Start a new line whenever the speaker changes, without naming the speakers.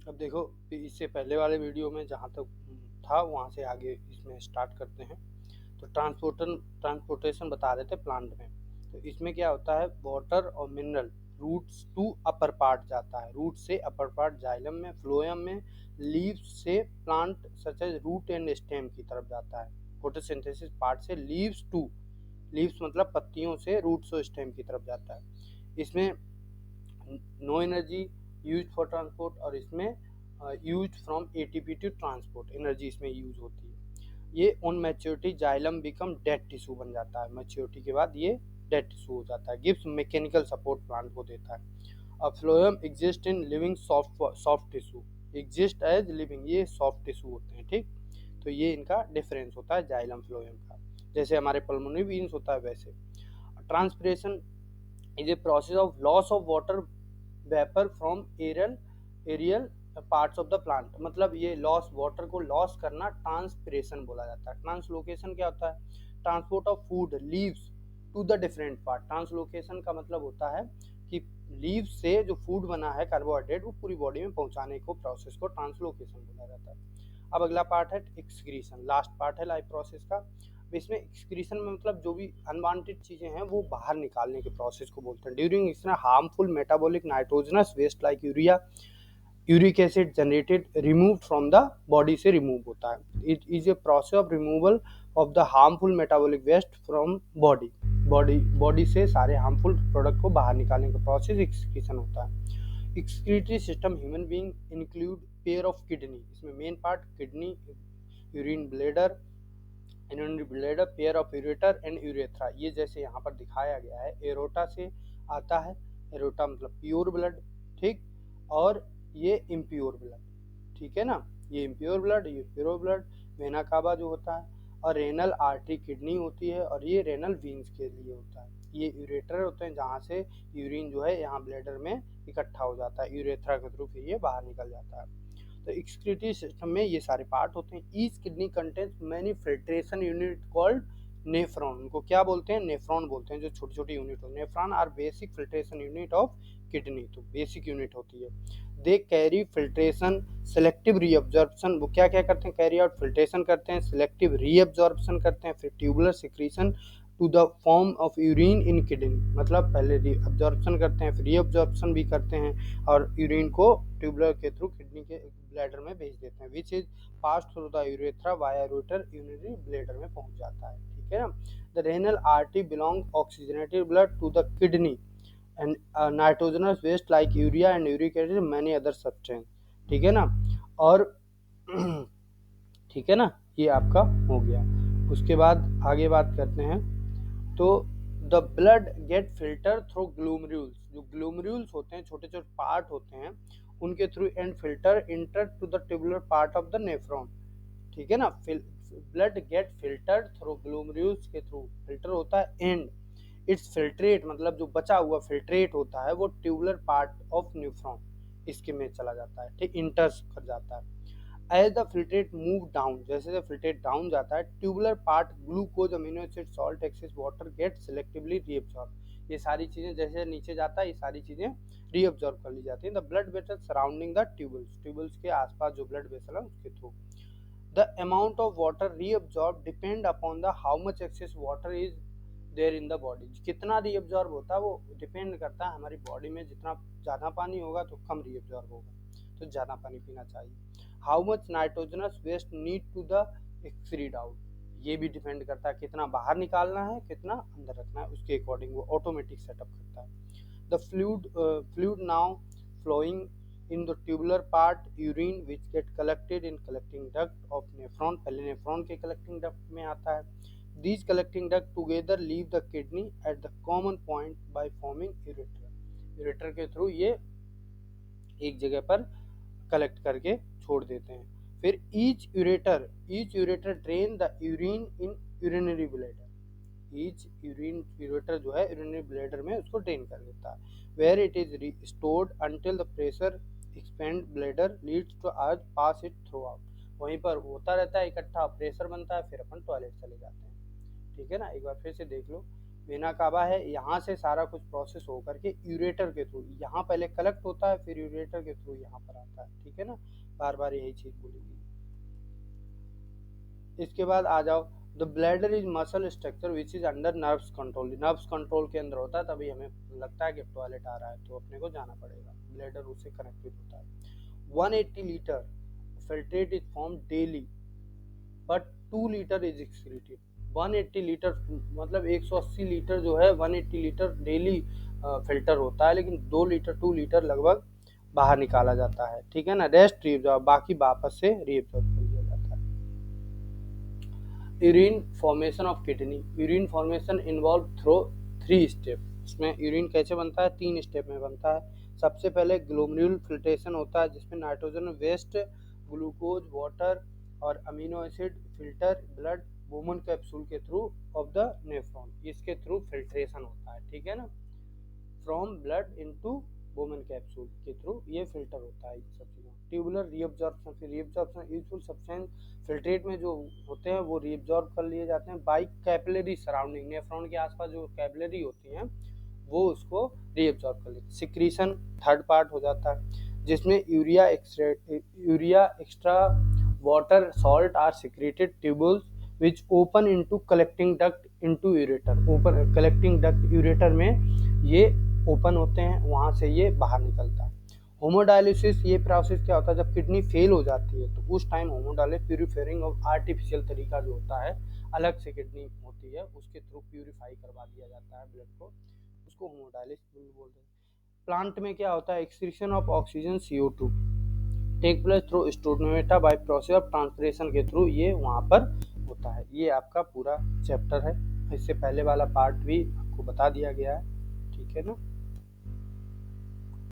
अब देखो इससे पहले वाले वीडियो में जहाँ तक था वहाँ से आगे इसमें स्टार्ट करते हैं। तो ट्रांसपोर्टेशन बता रहे थे प्लांट में। तो इसमें क्या होता है, वाटर और mineral roots to upper part जाता है, रूट से अपर पार्ट जाइलम में, फ्लोएम में लीव्स से plant such as root and stem की तरफ जाता है। फोटोसिंथेसिस पार्ट से लीव्स टू, लीव्स मतलब पत्तियों से रूट्स और स्टेम की तरफ जाता है। इसमें no energy use for transport और इसमें use from ATP to transport energy इसमें यूज होती है। ये on maturity xylem become dead tissue बन जाता है, मैच्योरिटी के बाद ये डेड टिश्यू हो जाता है, गिव्स मैकेनिकल सपोर्ट प्लांट को देता है। अब phloem exist in living soft tissue, exist as living, ये सॉफ्ट टिश्यू होते हैं, ठीक। तो ये इनका डिफरेंस होता है जाइलम फ्लोएम का, जैसे हमारे पल्मोनरी वीन्स होता है वैसे। Transpiration is a process of loss of water vapour from aerial parts of the plant, मतलब ये लॉस, वाटर को लॉस करना ट्रांसपिरेशन बोला जाता है। ट्रांसलोकेशन क्या होता है, transport of food leaves to the different part. Translocation का मतलब होता है कि लीव्स से जो फूड बना है कार्बोहाइड्रेट वो पूरी बॉडी में पहुंचाने को प्रोसेस को ट्रांसलोकेशन बोला जाता है। अब अगला पार्ट है एक्सक्रीशन, लास्ट पार्ट है लाइफ प्रोसेस का। इसमें एक्सक्रीशन में मतलब जो भी अनवांटेड चीजें हैं वो बाहर निकालने के प्रोसेस को बोलते हैं। ड्यूरिंग इसमें harmful metabolic nitrogenous waste like urea, uric acid generated remove from the body से रिमूव होता है। It is a process of removal of the harmful metabolic waste from body से सारे हार्मफुल प्रोडक्ट को बाहर निकालने का प्रोसेस एक्सक्रीशन होता है। Excretory system human being include pair of kidney, इसमें main part kidney, urine bladder, urinary bladder, pair of ureter and urethra. ये जैसे यहाँ पर दिखाया गया है, एरोटा से आता है, एरोटा मतलब प्योर ब्लड, ठीक, और ये इम्प्योर ब्लड, ठीक है ना, ये इम्प्योर ब्लड, ये प्योर ब्लड। वेना कावा जो होता है, और रेनल आर्टरी किडनी होती है, और ये रेनल वीन्स के लिए होता है। ये यूरेटर होते हैं जहाँ से यूरिन जो है यहाँ ब्लैडर में इकट्ठा हो जाता है, यूरेथ्रा के थ्रू फिर ये बाहर निकल जाता है। तो एक्सक्रीटरी सिस्टम में ये सारे पार्ट होते हैं। Each kidney contains many filtration unit called nephron, उनको क्या बोलते हैं, नेफ्रॉन बोलते हैं, जो छोटी छोटी यूनिट होती है। Nephron are basic filtration unit of kidney, तो बेसिक यूनिट होती है। They carry filtration, selective reabsorption, वो क्या क्या करते हैं, कैरी आउट फिल्ट्रेशन करते हैं, सेलेक्टिव रीअब्जॉर्प्शन करते हैं, फिर tubular secretion to the form of urine in kidney, मतलब पहले रीअब्जॉर्प्शन करते हैं फिर रीअब्जॉर्प्शन भी करते हैं और यूरिन को ट्यूबुलर के थ्रू किडनी के ब्लैडर में भेज देते हैं, which is pass through the urethra via ureter urinary bladder में पहुंच जाता है, ठीक है ना। The renal artery belong oxygenated blood to the kidney and nitrogenous waste like urea and uric acid many other substance, ठीक है ना। और ठीक है ना, ये आपका हो गया। उसके बाद आगे बात करते हैं। तो the blood get filter through glomerules, जो ग्लूमर्यूल्स होते हैं छोटे छोटे पार्ट होते हैं उनके through and filter enter to the tubular part of the nephron, ठीक है ना। Blood get filtered through glomerules के थ्रू फिल्टर होता है एंड इट्स फिल्ट्रेट, मतलब जो बचा हुआ फिल्ट्रेट होता है वो ट्यूबुलर पार्ट ऑफ न्यूफ्रॉन इसके में चला जाता है, ठीक, इंटर्स कर जाता है। As the filtrate move down, जैसे जैसे फिल्ट्रेट डाउन जाता है tubular part glucose amino acid salt excess water get selectively reabsorb, ये सारी चीजें जैसे नीचे जाता है ये सारी चीजें रीअब्सॉर्ब कर ली जाती हैं। The blood vessel surrounding the tubules, tubules के आसपास जो ब्लड वेसल है उसके थ्रू। The amount of water reabsorb depend upon the how much excess water is there in the body, कितना रीअब्सॉर्ब होता है वो डिपेंड करता है हमारी बॉडी में, जितना ज़्यादा पानी होगा तो कम रीअब्सॉर्ब होगा, तो ज़्यादा पानी पीना चाहिए। How much nitrogenous waste need to the excreted out, ये भी डिपेंड करता है कितना बाहर निकालना है कितना अंदर रखना है, उसके अकॉर्डिंग वो ऑटोमेटिक सेटअप करता है। The fluid now flowing in the tubular part urine which get collected in collecting duct of nephron, पहले नेफ्रॉन के collecting duct में आता है। these collecting duct together leave the kidney at the common point by forming ureter, ureter के थ्रू ये एक जगह पर कलेक्ट करके छोड़ देते हैं। फिर each ureter drain the urine in urinary bladder, each ureter जो है यूरिनरी ब्लैडर में उसको ड्रेन कर देता है। Where it is stored until the pressure expand bladder leads to urge pass it through out, वहीं पर होता रहता है इकट्ठा, प्रेशर बनता है फिर अपन टॉयलेट चले जाते हैं, ठीक है ना। एक बार फिर से देख लो, वेना कावा है, यहाँ से सारा कुछ प्रोसेस होकर के यूरेटर के थ्रू यहाँ पहले कलेक्ट होता है, फिर यूरेटर के थ्रू यहाँ पर आता है, ठीक है ना, बार बार यही चीज बोलेगी। इसके बाद आ जाओ, the bladder is muscle structure which is under nerves control, nerves control के अंदर होता है, तभी हमें लगता है कि टॉयलेट आ रहा है तो अपने को जाना पड़ेगा, ब्लैडर उससे कनेक्टेड होता है। 180 litre filtrate is form daily but 2 litre is excreted. 180 litre मतलब 180 लीटर जो है 180 लीटर डेली फिल्टर होता है, लेकिन 2 लीटर लगभग बाहर निकाला जाता है, ठीक है ना, रेस्ट रीअब्जॉर्ब, बाकी वापस से रीअब्जॉर्ब कर लिया जाता है। Urine formation of kidney, urine formation involve through 3 step, इसमें यूरिन कैसे बनता है, 3 स्टेप में बनता है। सबसे पहले ग्लोमेरुल फिल्ट्रेशन होता है जिसमें नाइट्रोजन वेस्ट, ग्लूकोज, वाटर और amino acid filter blood woman capsule के थ्रू ऑफ द नेफ्रॉन, इसके थ्रू फिल्ट्रेशन होता है, ठीक है ना, from blood into woman capsule के थ्रू ये फिल्टर होता है सब चीज़ों। ट्यूबुलर रीअब्जॉर्प्शन, फिर रीअब्जॉर्प्शन यूजफुल सब्सटेंस फिल्ट्रेट में जो होते हैं वो रीअब्जॉर्ब कर लिए जाते हैं बाई कैपिलरी सराउंडिंग, नेफ्रॉन के आसपास जो कैपिलरी होती हैं वो उसको रीअब्जॉर्ब कर लेते हैं। सिक्रीशन थर्ड पार्ट हो जाता है जिसमें urea extra water salt are secreted tubules which open into collecting duct into ureter, open collecting duct ureter में ये ओपन होते हैं, वहाँ से ये बाहर निकलता है। होमोडायलिसिस, ये प्रोसेस क्या होता है, जब किडनी फेल हो जाती है तो उस टाइम होमोडायलिसिस प्यूरिफायरिंग ऑफ आर्टिफिशियल तरीका जो होता है, अलग से किडनी होती है उसके थ्रू प्यूरिफाई करवा दिया जाता है ब्लड को, उसको होमोडायलिसिस बोलते हैं। प्लांट में क्या होता है, excretion of oxygen CO2 take place through stomata by process of transpiration के थ्रू ये वहाँ पर होता है। ये आपका पूरा चैप्टर है, इससे पहले वाला पार्ट भी आपको बता दिया गया है, ठीक है ना।